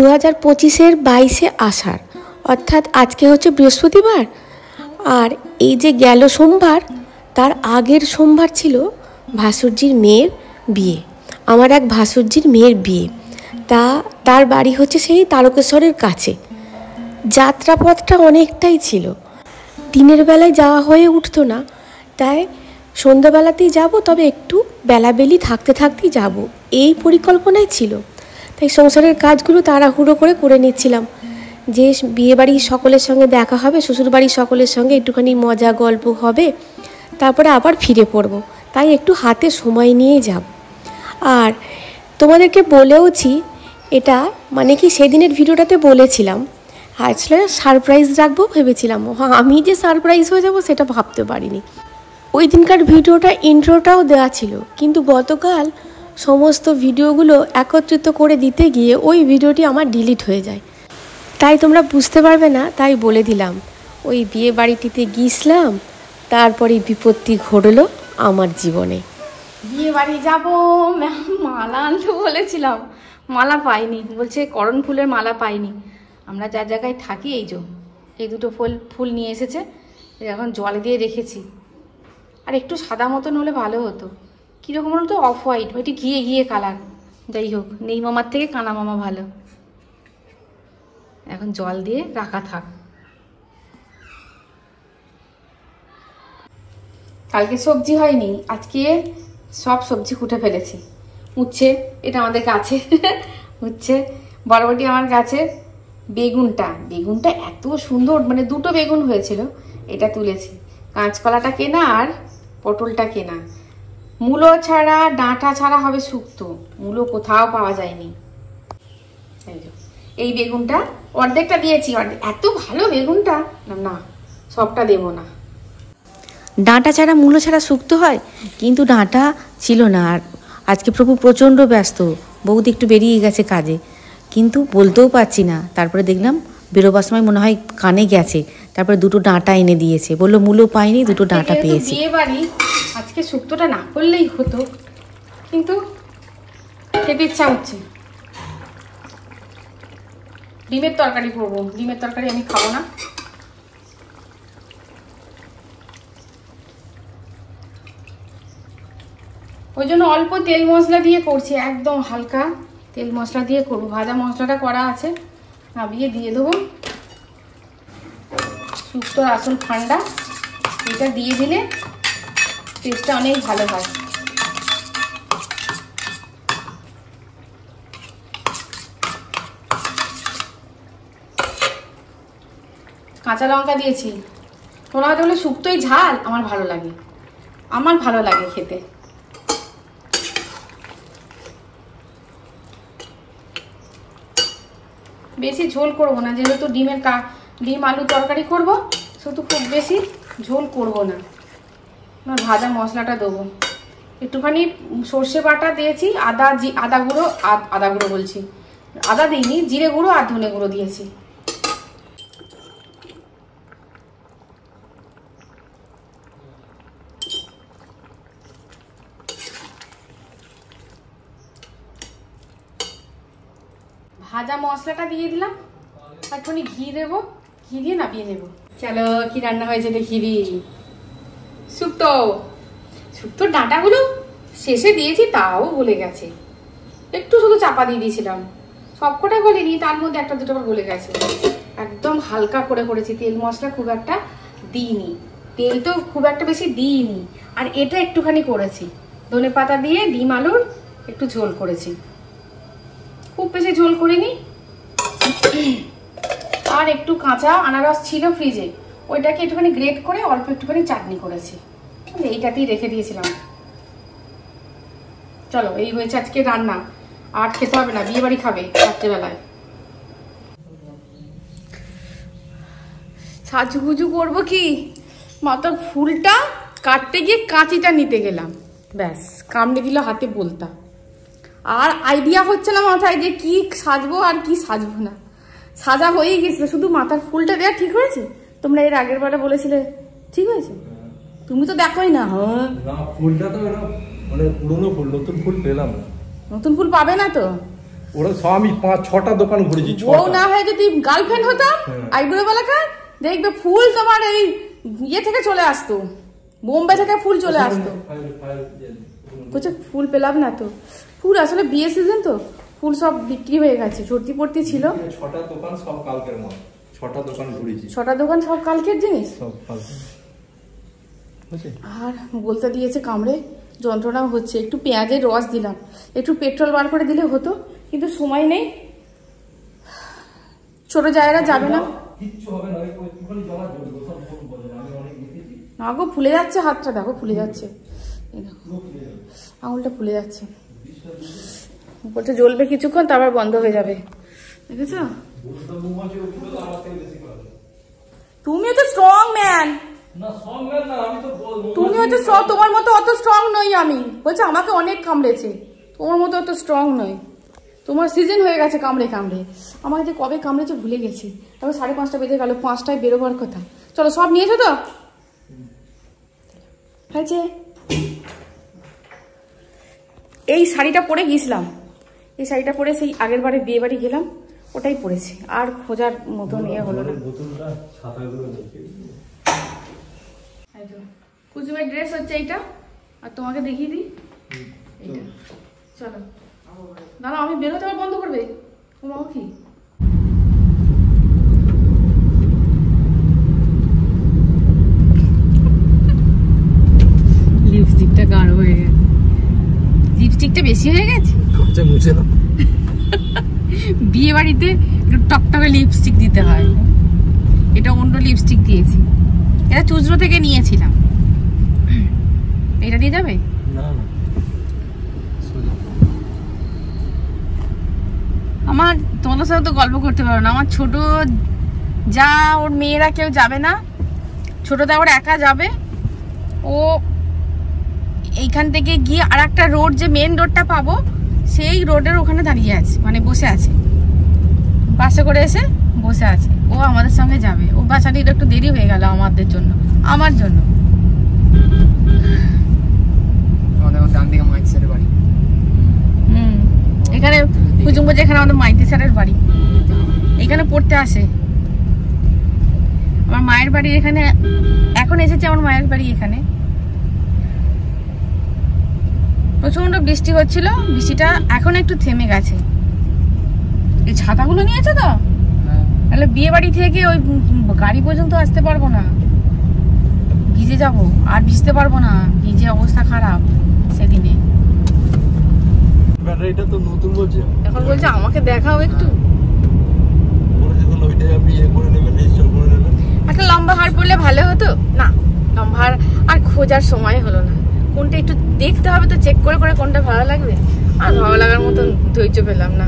2025-এর 22শে আষাঢ়, অর্থাৎ আজকে হচ্ছে বৃহস্পতিবার। আর এই যে গেল সোমবার, তার আগের সোমবার ছিল ভাসুরজির মেয়ের বিয়ে। আমার এক ভাসুরজির মেয়ের বিয়ে। তার বাড়ি হচ্ছে সেই তারকেশ্বরের কাছে। যাত্রাপথটা অনেকটাই ছিল, দিনের বেলায় যাওয়া হয়ে উঠতো না, তাই সন্ধ্যাবেলাতেই যাব, তবে একটু বেলাবেলি থাকতে থাকতেই যাব, এই পরিকল্পনাই ছিল। তাই সংসারের কাজগুলো তাড়াহুড়ো করে নিচ্ছিলাম, যে বিয়েবাড়ির সকলের সঙ্গে দেখা হবে, শ্বশুরবাড়ির সকলের সঙ্গে একটুখানি মজা গল্প হবে, তারপরে আবার ফিরে পড়ব। তাই একটু হাতে সময় নিয়ে যাব। আর তোমাদেরকে বলেওছি, এটা মানে কি সেদিনের ভিডিওটাতে বলেছিলাম, আসলে সারপ্রাইজ রাখবো ভেবেছিলাম। আমি যে সারপ্রাইজ হয়ে যাব সেটা ভাবতে পারিনি। ওই দিনকার ভিডিওটা ইন্ট্রোটাও দেওয়া ছিল, কিন্তু গতকাল সমস্ত ভিডিওগুলো একত্রিত করে দিতে গিয়ে ওই ভিডিওটি আমার ডিলিট হয়ে যায়, তাই তোমরা বুঝতে পারবে না, তাই বলে দিলাম। ওই বিয়ে বাড়িটিতে গিয়েছিলাম, তারপরে বিপত্তি ঘটলো আমার জীবনে। বিয়ে বাড়ি যাবো, মালা আনতে বলেছিলাম, মালা পাইনি। বলছে করণ ফুলের মালা পাইনি। আমরা যার জায়গায় থাকি এই দুটো ফুল নিয়ে এসেছে, এখন জল দিয়ে রেখেছি। আর একটু সাদা মতন হলে ভালো হতো, কীরকম হলো তো, অফ হোয়াইট, ওইটি ঘিয়ে কালার। যাই হোক, নেই মামার থেকে কানা মামা ভালো। এখন জল দিয়ে রাখা থাক। কালকে সবজি হয়নি, আজকে সব সবজি কুটে ফেলেছি। উচ্ছে, এটা আমাদের গাছে উচ্ছে, বরবটি আমার গাছের, বেগুনটা এত সুন্দর, মানে দুটো বেগুন হয়েছিল, এটা তুলেছি। কাঁচকলাটা কেনা আর পটলটা কেনা। মূলো ছাড়া, ডাঁটা ছাড়া হবে শুক্তো, মূলো কোথাও পাওয়া যায়নি। এই বেগুনটা অর্ধেকটা দিয়েছি, এত ভালো বেগুনটা, না সবটা দেবো না। ডাঁটা ছাড়া মূলো ছাড়া শুক্তো হয়, কিন্তু ডাঁটা ছিল না। আর আজকে প্রভু প্রচণ্ড ব্যস্ত, বৌদি একটু বেরিয়ে গেছে কাজে, কিন্তু বলতেও পারছি না। তারপরে দেখলাম বেরোবার সময় মনে হয় কানে গেছে, তারপরে দুটো ডাঁটা এনে দিয়েছে, বললো মূলো পাইনি, দুটো ডাঁটা পেয়েছি। বিয়ে বাড়ি, আজকে শুক্তোটা না করলেই হতো, কিন্তু খেতে ইচ্ছা হচ্ছে। ডিমের তরকারি করবো, ডিমের তরকারি আমি খাবো না। ওই জন্য অল্প তেল মশলা দিয়ে করছি, একদম হালকা তেল মশলা দিয়ে করবো। ভাজা মশলাটা করা আছে, নাবিয়ে দিয়ে দেবো। শুক্তোর আসল ঠান্ডা, এটা দিয়ে দিলে টেস্টটা অনেক ভালো হয়। কাঁচা লঙ্কা দিয়েছি। তোমরা হয়তো বলে শুক্তোই ঝাল, আমার ভালো লাগে খেতে। বেশি ঝোল করবো না, যেহেতু ডিম আলু তরকারি করব, সেহেতু খুব বেশি ঝোল করব না। ভাজা মশলাটা দেবো, একটুখানি সর্ষে বাটা দিয়েছি, আদা গুঁড়ো বলছি, আদা দিইনি, জিরে গুঁড়ো আর ধনে গুঁড়ো দিয়েছি। ভাজা মশলাটা দিয়ে দিলাম, একটুখানি ঘি দেবো, ঘি দিয়ে নামিয়ে নেবো। চলো, কি রান্না হয়েছে দেখি। শুক্তোর ডাঁটাগুলো শেষে দিয়েছি, তাও গলে গেছে। একটু শুধু চাপা দিয়ে দিয়েছিলাম, সবকটা গলেনি, তার মধ্যে একটা দুটো গলে গেছে। একদম হালকা করে করেছি, তেল মশলা খুব একটা দিইনি, তেল তো খুব একটা বেশি দিইনি। আর এটা একটুখানি করেছি, ধনে পাতা দিয়ে ডিম আলুর একটু ঝোল করেছি, খুব বেশি ঝোল করিনি। আর একটু কাঁচা আনারস ছিল ফ্রিজে, ওইটাকে একটুখানি গ্রেট করে অল্প একটুখানি চাটনি করেছি, এইটাতেই রেখে দিয়েছিলাম। চলো, এই হয়েছে আজকে রান্না। আর খেতে হবে না, বিয়ে বাড়ি খাবে রাত্রেবেলায়। সাজুগুজু করবো কি, মাথার ফুলটা কাটতে গিয়ে কাঁচিটা নিতে গেলাম, ব্যাস কামড়ে দিল হাতে বলতা। আর আইডিয়া হচ্ছে না মাথায় যে কি সাজবো আর কি সাজবো না। সাজা হয়েই গেছিল, শুধু মাথার ফুলটা দেওয়া ঠিক হয়েছে। তোমরা এর আগের বারে বলেছিলে ঠিক হয়েছে, তুমি তো দেখোই না। ফুলটা তো মানে পুরনো ফুল, নতুন ফুল পেলাম না। নতুন ফুল পাবে না তো, ওরা সব আমি 5-6টা দোকান ঘুরেছি। ও না হয় যদি গার্লফ্রেন্ড হতাম আইবুড়ো বেলাকার, দেখবে ফুল তোমার এই ইয়ে থেকে চলে আসতো, বোম্বে থেকে ফুল চলে আসতো। বলছে ফুল পেলাম না তো, ফুল আসলে বিয়ে সিজন তো ফুল সব বিক্রি হয়ে গেছে, সর্দি পড়তি ছিল। 6টা দোকান সব কালকের মাল, 6টা দোকান ঘুরেছি। 6টা দোকান সব কালকের জিনিস সব কালকে। আর বলতে দিয়েছে কামড়ে, যন্ত্রণাও হচ্ছে। একটু পেঁয়াজের রস দিলাম, একটু পেট্রোল বার করে দিলে হতো, কিন্তু সময় নেই। ছোট জায়গা যাবে না, না গো ফুলে যাচ্ছে হাতটা, দেখো ফুলে যাচ্ছে, আঙুলটা ফুলে যাচ্ছে। বলছে জ্বলবে কিছুক্ষণ তারপর বন্ধ হয়ে যাবে, দেখেছো? তুমিও তো স্ট্রং ম্যান, তুমি হচ্ছে তোমার মতো অত স্ট্রং নই আমি। বলছে আমাকে অনেক কামড়েছে, তোমার মতো অত স্ট্রং নই, তোমার সিজন হয়ে গেছে কামড়ে কামড়ে। আমাকে যে কবে কামড়েছে ভুলে গেছি। তারপর 5:30 বেজে গেল, 5টায় বেরোবার কথা। চলো সব নিয়েছো তো? হয়েছে। এই শাড়িটা পরে গিয়েছিলাম, এই শাড়িটা পরে সেই আগের বারে বিয়ে বাড়ি গেলাম, ওটাই পরেছি। আর খোঁজার মতো নিয়ে হলো না। কুচুমের ড্রেস হচ্ছে এইটা, আর তোমাকে দেখিয়ে দিই এইটা। চলো দাঁড়াও, আমি বেরোতে আবার বন্ধ করবে তোমার কি? লিপস্টিকটা গাঢ় হয়ে গেছে, লিপস্টিকটা বেশি হয়ে গেছে। মুছে না, বিয়ে বাড়িতে একটু টকটকে লিপস্টিক দিতে হয়। এটা অন্য লিপস্টিক দিয়েছি, এটা চুজরো থেকে নিয়েছিলাম। এটা দিয়ে যাবে না না, আমার তোমাদের সাথে তো গল্প করতে পারো না। আমার ছোট যা, ওর মেয়েরা কেউ যাবে না, ছোটদা ওর একা যাবে। ও এইখান থেকে গিয়ে আর একটা রোড, যে মেন রোডটা পাবো সেই রোডের ওখানে দাঁড়িয়ে আছে, মানে বসে আছে, বাসে করে এসে বসে আছে। ও আমাদের সঙ্গে যাবে। ও বাসাটি একটু দেরি হয়ে গেল আমাদের জন্য, আমার জন্য। এখানে কুচুম্ব, যেখানে আমাদের মাইতি স্যারের বাড়ি, এখানে পড়তে আসে। আমার মায়ের বাড়ি এখানে, এখন এসেছে আমার মায়ের বাড়ি এখানে। প্রচন্ড বৃষ্টি হচ্ছিল, বৃষ্টিটা এখন একটু থেমে গেছে। এই ছাতাগুলো নিয়েছো তো? তাহলে বিয়ে বাড়ি থেকে ওই গাড়ি পর্যন্ত আসতে পারবো না, ভিজে যাব। আর ভিজতে পারবো না, ভিজে অবস্থা খারাপ সেদিনে। ব্যাটারিটা তো নতুন বলছে, এখন বলছে আমাকে দেখাও একটু। একটা লম্বা হার পড়লে ভালো হতো না, লম্বা হার আর খোঁজার সময় হলো না। কোনটা একটু দেখতে হবে তো, চেক করে করে কোনটা ভালো লাগবে। আর ভালো লাগার মতন ধৈর্য পেলাম না।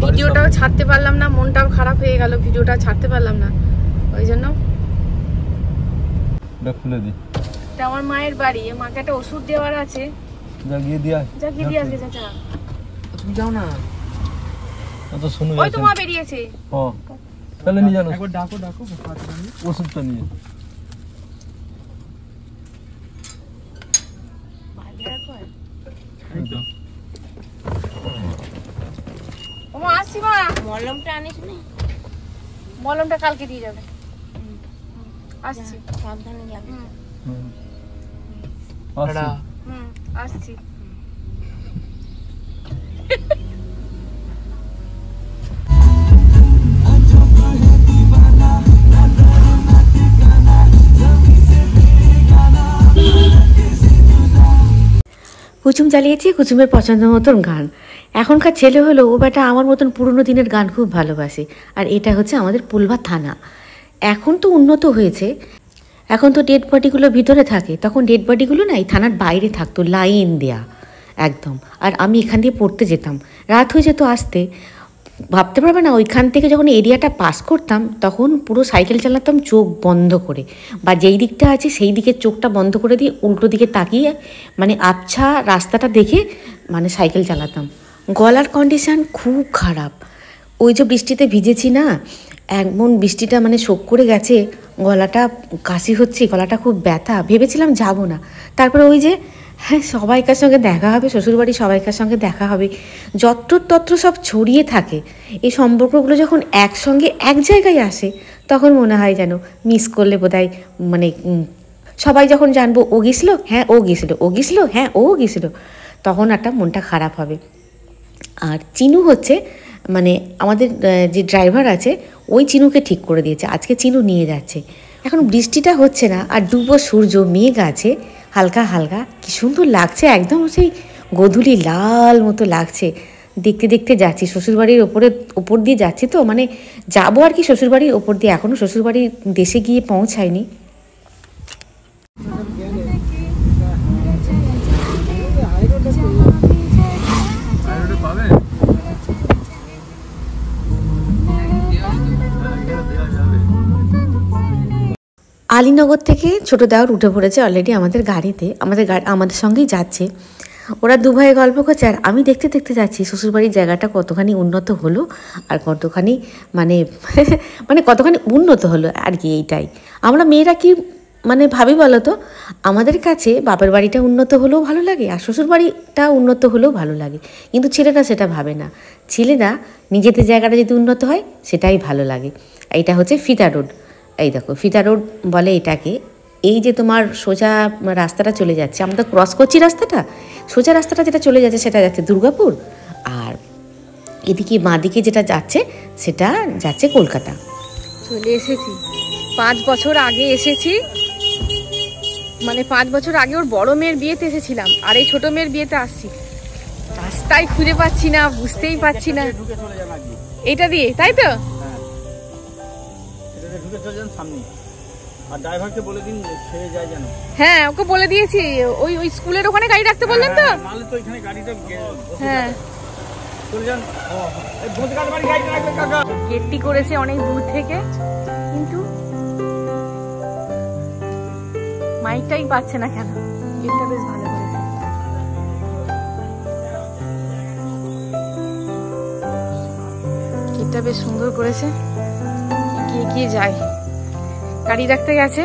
ভিডিওটাও ছাড়তে পারলাম না, মনটাও খারাপ হয়ে গেল, ভিডিওটা ছাড়তে পারলাম না, ওই জন্য। খুলে দি, এটা আমার মায়ের বাড়ি, মাকে একটা ওষুধ দেওয়ার আছে। জাগিয়ে দিয়া, জাগিয়ে দিয়ে আসবে চাচা। তুমি যাও না, তো শুনে ওই তো মা বেরিয়েছে। হ্যাঁ তাহলে নিয়ে জানো, একবার ডাকো ডাকো ওষুধটা নিয়ে। ওমা আসছি মা। মলমটা আনিস নি? মলমটা কালকে দিয়ে যাবে। আসছি, সাবধানে যাবে। আসছি। কুচুম চালিয়েছি কুচুমের পছন্দ মতন গান। এখনকার ছেলে হলো ও বেটা আমার মতন পুরনো দিনের গান খুব ভালোবাসে। আর এটা হচ্ছে আমাদের পুলবা থানা। এখন তো উন্নত হয়েছে, এখন তো ডেড বডিগুলো ভিতরে থাকে, তখন ডেড বডিগুলো না এই থানার বাইরে থাকতো, লাইন দেয়া একদম। আর আমি এখান দিয়ে পড়তে যেতাম, রাত হয়ে যেত আসতে। ভাবতে পারবে না, ওইখান থেকে যখন এরিয়াটা পাস করতাম তখন পুরো সাইকেল চালাতাম চোখ বন্ধ করে, বা যেই দিকটা আছে সেই দিকে চোখটা বন্ধ করে দিয়ে উল্টো দিকে তাকিয়ে, মানে আবছা রাস্তাটা দেখে মানে সাইকেল চালাতাম। গলার কন্ডিশান খুব খারাপ, ওই যে বৃষ্টিতে ভিজেছি না, এমন বৃষ্টিটা মানে শোক করে গেছে, গলাটা কাশি হচ্ছে, গলাটা খুব ব্যথা। ভেবেছিলাম যাব না, তারপরে ওই যে হ্যাঁ, সবাইকার সঙ্গে দেখা হবে, শ্বশুরবাড়ির সবাইকার সঙ্গে দেখা হবে, যত্রতত্র সব ছড়িয়ে থাকে। এই সম্পর্কগুলো যখন একসঙ্গে এক জায়গায় আসে তখন মনে হয় যেন মিস করলে বোধহয় মানে সবাই যখন জানবো ও গেছিলো, হ্যাঁ ও গেছিলো, ও গেছিলো, হ্যাঁ ও গেছিলো, তখন একটা মনটা খারাপ হবে। আর চিনু হচ্ছে মানে আমাদের যে ড্রাইভার আছে ওই চিনুকে ঠিক করে দিয়েছে, আজকে চিনু নিয়ে যাচ্ছে। এখন বৃষ্টিটা হচ্ছে না, আর ডুবো সূর্য, মেঘ আছে হালকা হালকা, কি সুন্দর লাগছে, একদম সেই গোধূলি লাল মতো লাগছে। দেখতে দেখতে যাচ্ছি, শ্বশুরবাড়ির ওপর দিয়ে যাচ্ছি, তো মানে যাবো আর কি শ্বশুরবাড়ির ওপর দিয়ে, এখনও শ্বশুরবাড়ির দেশে গিয়ে পৌঁছায়নি। আলীনগর থেকে ছোটো দেওয়ার উঠে পড়েছে অলরেডি আমাদের গাড়িতে, আমাদের সঙ্গেই যাচ্ছে। ওরা দু ভাইয়ে গল্প করছে আর আমি দেখতে দেখতে যাচ্ছি শ্বশুরবাড়ির জায়গাটা কতখানি উন্নত হলো আর কতখানি মানে মানে কতখানি উন্নত হলো আর কি। এইটাই আমরা মেয়েরা কি মানে ভাবি বলো তো, আমাদের কাছে বাপের বাড়িটা উন্নত হলেও ভালো লাগে আর শ্বশুরবাড়িটা উন্নত হলেও ভালো লাগে, কিন্তু ছেলেরা সেটা ভাবে না। ছেলেরা নিজেদের জায়গাটা যদি উন্নত হয় সেটাই ভালো লাগে। এইটা হচ্ছে ফিতা রোড, এই দেখো ফিতা রোড বলে এটাকে। এই যে তোমার সোজা রাস্তাটা চলে যাচ্ছে, আমরা তো ক্রস করছি রাস্তাটা, সোজা রাস্তাটা যেটা চলে যাচ্ছে সেটা যাচ্ছে দুর্গাপুর, আর এদিকে বাঁদিকে যেটা যাচ্ছে সেটা যাচ্ছে কলকাতা। চলে এসেছি, 5 বছর আগে এসেছি, মানে 5 বছর আগে ওর বড় মেয়ের বিয়েতে এসেছিলাম, আর এই ছোট মেয়ের বিয়েতে আসছি। রাস্তায় খুঁজে পাচ্ছি না, বুঝতেই পারছি না। এটা দিয়ে তাই তো, হ্যাঁ ওকে বলে দিয়েছি, ওই স্কুলের ওখানে গাড়ি রাখতে বললেন তো। হ্যাঁ গেটটি করেছে অনেক দূর থেকে, কিন্তু মাইকটাই পাচ্ছে না কেন। গেটটা বেশ ভালো করেছে। গেটটা বেশ সুন্দর করেছে। এগিয়ে যায়, গাড়ি রাখতে গেছে।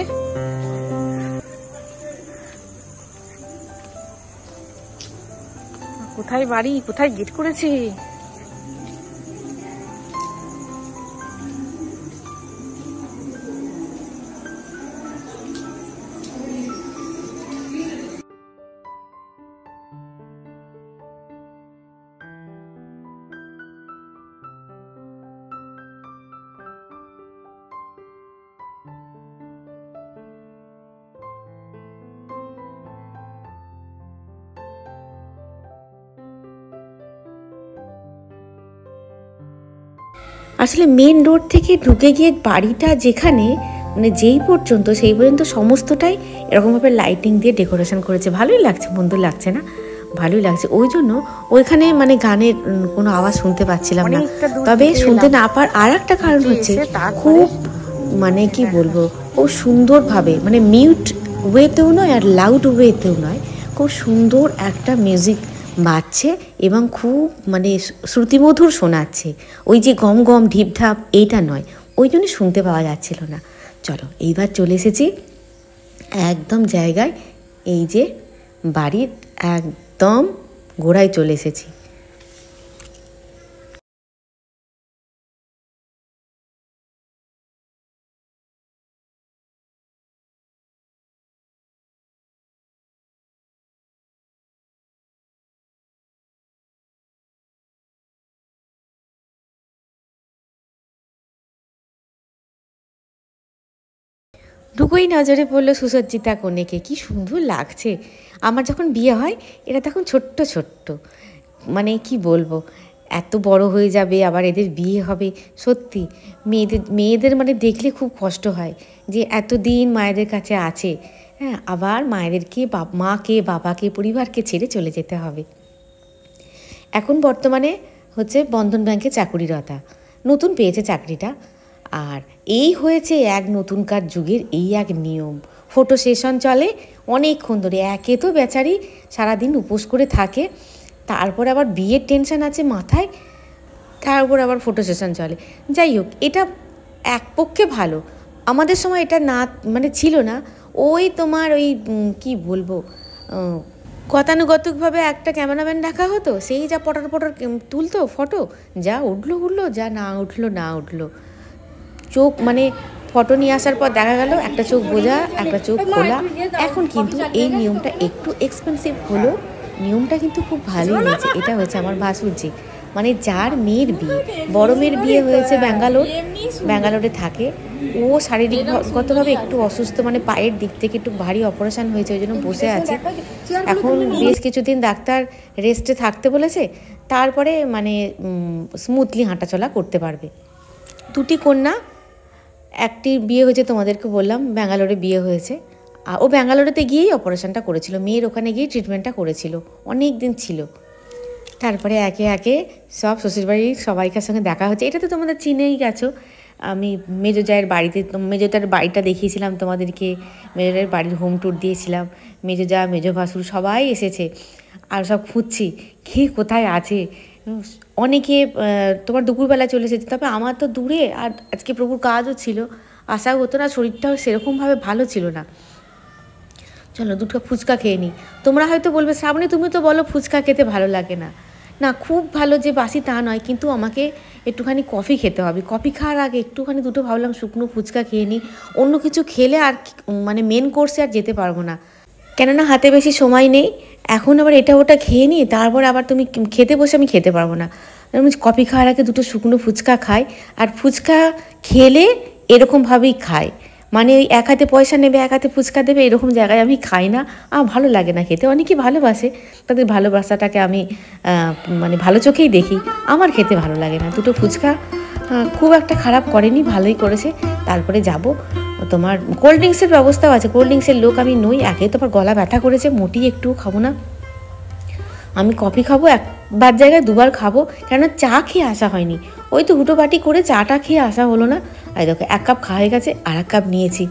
কোথায় বাড়ি, কোথায় গেট করেছে? আসলে মেন রোড থেকে ঢুকে গিয়ে বাড়িটা যেখানে মানে যেই পর্যন্ত সেই পর্যন্ত সমস্তটাই এরকমভাবে লাইটিং দিয়ে ডেকোরেশন করেছে, ভালোই লাগছে, মন্দ লাগছে না, ভালোই লাগছে। ওই জন্য ওইখানে মানে গানের কোনো আওয়াজ শুনতে পাচ্ছিলাম না, তবে শুনতে না পাওয়ার আর একটা কারণ হচ্ছে খুব মানে কি বলবো, খুব সুন্দরভাবে মানে মিউট ওয়েতেও নয় আর লাউড ওয়েতেও নয়, খুব সুন্দর একটা মিউজিক বাজছে এবং খুব মানে শ্রুতিমধুর শোনাচ্ছে। ওই যে গম গম ঢিপ ঢাপ এইটা নয়, ওই জন্য শুনতে পাওয়া যাচ্ছিল না। চলো এইবার চলে এসেছি একদম জায়গায়, এই যে বাড়ির একদম গোড়ায় চলে এসেছি। ঢুকোই নজরে পড়লো সুসজ্জিতা কনেকে, কি সুন্দর লাগছে। আমার যখন বিয়ে হয় এরা তখন ছোট্ট ছোট্ট, মানে কি বলবো, এত বড় হয়ে যাবে আবার এদের বিয়ে হবে। সত্যি মেয়েদের মানে দেখলে খুব কষ্ট হয় যে এতদিন মায়েদের কাছে আছে, হ্যাঁ আবার মায়েদেরকে মাকে বাবাকে পরিবারকে ছেড়ে চলে যেতে হবে। এখন বর্তমানে হচ্ছে বন্ধন ব্যাংকে চাকুরিরতা, নতুন পেয়েছে চাকরিটা। আর এই হয়েছে এক নতুনকার যুগের এই এক নিয়ম, ফটো সেশন চলে অনেকক্ষণ ধরে। একে তো বেচারি সারাদিন উপোস করে থাকে, তারপর আবার বিয়ের টেনশন আছে মাথায়, তারপর আবার ফটো সেশন চলে। যাই হোক, এটা এক পক্ষে ভালো, আমাদের সময় এটা না মানে ছিল না। ওই তোমার ওই কি বলবো, গতানুগতিকভাবে একটা ক্যামেরাম্যান রাখা হতো, সেই যা পটার পটার তুলতো ফটো, যা উঠলো যা না উঠলো। চোখ মানে ফটো নিয়ে আসার পর দেখা গেল একটা চোখ বোঝা একটা চোখ খোলা। এখন কিন্তু এই নিয়মটা একটু এক্সপেন্সিভ হলো, নিয়মটা কিন্তু খুব ভালোই হয়েছে। এটা হচ্ছে আমার ভাসুরজি, মানে যার মেয়ের বিয়ে, বড় মেয়ের বিয়ে হয়েছে ব্যাঙ্গালোরে থাকে। ও শারীরিকগতভাবে একটু অসুস্থ, মানে পায়ের দিক থেকে একটু ভারী অপারেশন হয়েছে, ওই জন্য বসে আছে। এখন বেশ কিছুদিন ডাক্তার রেস্টে থাকতে বলেছে, তারপরে মানে স্মুথলি হাঁটাচলা করতে পারবে। দুটি কন্যা, একটি বিয়ে হয়েছে তোমাদেরকে বললাম, ব্যাঙ্গালোরে বিয়ে হয়েছে। আর ও ব্যাঙ্গালোরেতে গিয়েই অপারেশনটা করেছিল, মেয়ের ওখানে গিয়ে ট্রিটমেন্টটা করেছিল, অনেক দিন ছিল। তারপরে একে একে সব শ্বশুরবাড়ির সবাইকার সঙ্গে দেখা হচ্ছে। এটা তো তোমাদের চিনেই গেছো, আমি মেজো জায়ের বাড়িতে, মেজো জায়ের বাড়িটা দেখিয়েছিলাম তোমাদেরকে, মেজো জায়ের বাড়ির হোম ট্যুর দিয়েছিলাম। মেজো জা, মেজো ভাসুর সবাই এসেছে, আর সব খুঁজছি কে কোথায় আছে। অনেকে তোমার দুপুরবেলা চলে এসেছে, তবে আমার তো দূরে, আর আজকে প্রভুর কাজও ছিল, আসা হতো না, শরীরটাও সেরকমভাবে ভালো ছিল না। চলো দুটো ফুচকা খেয়ে নিই। তোমরা হয়তো বলবে শ্রাবণী তুমি তো বলো ফুচকা খেতে ভালো লাগে না। না, খুব ভালো যে বাসি তা নয়, কিন্তু আমাকে একটুখানি কফি খেতে হবে। কফি খাওয়ার আগে একটুখানি দুটো ভাবলাম শুকনো ফুচকা খেয়ে নিই, অন্য কিছু খেলে আর মানে মেন কোর্সে আর যেতে পারবো না, কেননা হাতে বেশি সময় নেই। এখন আবার এটা ওটা খেয়ে নিই, তারপর আবার তুমি খেতে বসে আমি খেতে পারবো না। আমি কফি খাওয়ার আগে দুটো শুকনো ফুচকা খাই, আর ফুচকা খেলে এরকমভাবেই খাই, মানে ওই এক হাতে পয়সা নেবে এক হাতে ফুচকা দেবে, এরকম জায়গায় আমি খাই না, আমার ভালো লাগে না খেতে। অনেকেই ভালোবাসে, তাদের ভালোবাসাটাকে আমি মানে ভালো চোখেই দেখি, আমার খেতে ভালো লাগে না। দুটো ফুচকা খুব একটা খারাপ করেনি, ভালোই করেছে। তারপরে যাব, তোমার কোল্ড ড্রিঙ্কসের ব্যবস্থাও আছে, কোল্ড ড্রিঙ্কসের লোক আমি নই। একে তোমার গলা ব্যথা করেছে, মোটি একটু খাবো না আমি, কফি খাবো, একবার জায়গায় দুবার খাবো, কেননা চা খেয়ে আসা হয়নি। ওই তো হুটোপাটি করে চাটা খেয়ে আসা হলো না। আর দেখো 1 কাপ খাওয়া হয়ে গেছে, আর 1 কাপ নিয়েছি।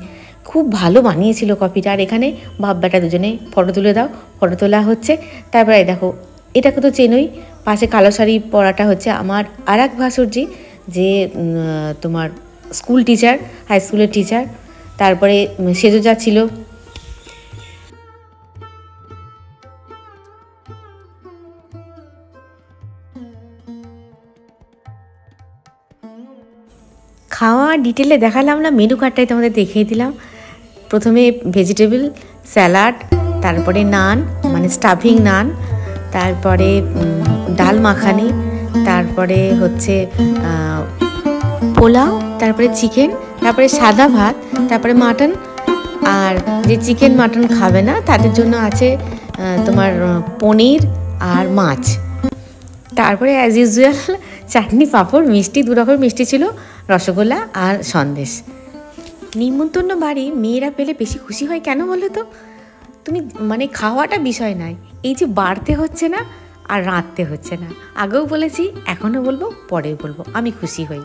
খুব ভালো বানিয়েছিল কফিটা। আর এখানে বাপ বেটা দুজনে ফটো তুলে দাও, ফটো তোলা হচ্ছে। তারপরে দেখো, এটাকে তো চেনোই, পাশে কালো শাড়ি পরাটা হচ্ছে আমার আর এক ভাসুরজি, যে তোমার স্কুল টিচার, হাই স্কুলের টিচার। তারপরে সেজো যা ছিল, খাওয়া ডিটেলে দেখালাম না, মেনু কার্ডটাই তোমাদের দেখিয়ে দিলাম। প্রথমে ভেজিটেবল স্যালাড, তারপরে নান মানে স্টাফিং নান, তারপরে ডাল মাখানি, তারপরে হচ্ছে পোলাও, তারপরে চিকেন, তারপরে সাদা ভাত, তারপরে মাটন। আর যে চিকেন মাটন খাবে না তাদের জন্য আছে তোমার পনির আর মাছ। তারপরে অ্যাজ ইউজুয়াল চাটনি, পাঁপড়, মিষ্টি, 2 রকমের মিষ্টি ছিল, রসগোল্লা আর সন্দেশ। নিমন্ত্রণ বাড়ি মেয়েরা পেলে বেশি খুশি হয় কেন বলো তো? তুমি মানে খাওয়াটা বিষয় নয়, এই যে বাড়তে হচ্ছে না আর রাঁধতে হচ্ছে না। আগেও বলেছি, এখনও বলবো, পরেও বলবো, আমি খুশি হই।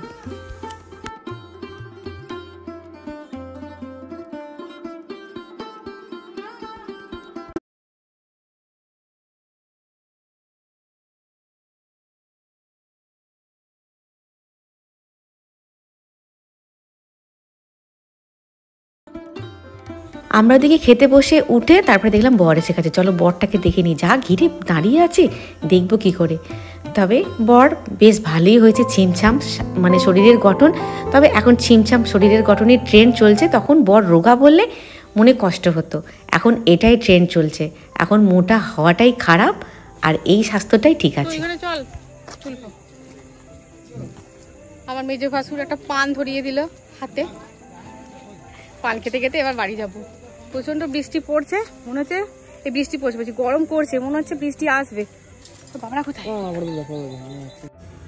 আমরা ওদিকে খেতে বসে উঠে তারপরে দেখলাম বর এসে গেছে। চলো বরটাকে দেখে নিই, যা ঘিরে দাঁড়িয়ে আছে দেখবো কি করে। তবে বর বেশ ভালোই হয়েছে, ছিমছাম মানে শরীরের গঠন। তবে এখন ছিমছাম শরীরের গঠনের ট্রেন্ড চলছে, তখন বর রোগা বললে মনে কষ্ট হতো, এখন এটাই ট্রেন্ড চলছে, এখন মোটা হওয়াটাই খারাপ আর এই স্বাস্থ্যটাই ঠিক আছে। আমার মেজো ভাসুর একটা পান ধরিয়ে দিল হাতে, পান খেতে খেতে এবার বাড়ি যাব। প্রচন্ড বৃষ্টি পড়ছে, মনে হচ্ছে এই বৃষ্টি পড়ছে, গরম করছে, মনে হচ্ছে বৃষ্টি আসবে। বাবা কোথায়?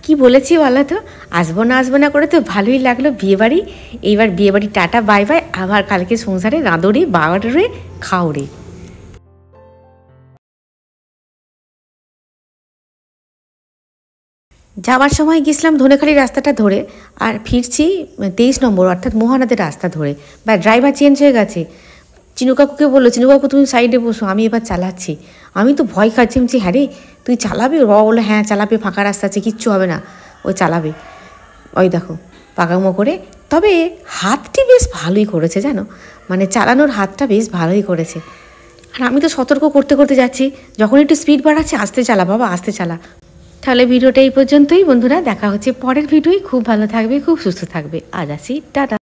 কি বলেছি বলো তো, আসবো না করে তো ভালোই লাগলো বিয়েবাড়ি। এইবার বিয়েবাড়ি টাটা বাই বাই, আবার কালকে সংসারে রাঁধরে বাড়ে খাওরে। যাওয়ার সময় গেছিলাম ধনেখালি রাস্তাটা ধরে, আর ফিরছি 23 নম্বর অর্থাৎ মোহনাদের রাস্তা ধরে। বা ড্রাইভার চেঞ্জ হয়ে গেছে। চিনু কাকুকে বললো, চিনু কাকু তুমি সাইডে বসো, আমি এবার চালাচ্ছি। আমি তো ভয় খাচ্ছি, আমি হ্যাঁ রে তুই চালাবি? বললো হ্যাঁ চালাবে, ফাঁকা রাস্তা আছে, কিচ্ছু হবে না, ও চালাবে। ওই দেখো পাকামো করে। তবে হাতটি বেশ ভালোই করেছে জানো, মানে চালানোর হাতটা বেশ ভালোই করেছে। আর আমি তো সতর্ক করতে করতে যাচ্ছি, যখন একটু স্পিড বাড়াচ্ছে, আস্তে চালা বাবা, আস্তে চালা। তাহলে ভিডিওটা এই পর্যন্তই বন্ধুরা, দেখা হচ্ছে পরের ভিডিওই। খুব ভালো থাকবে, খুব সুস্থ থাকবে। আজ আসি, টাটা।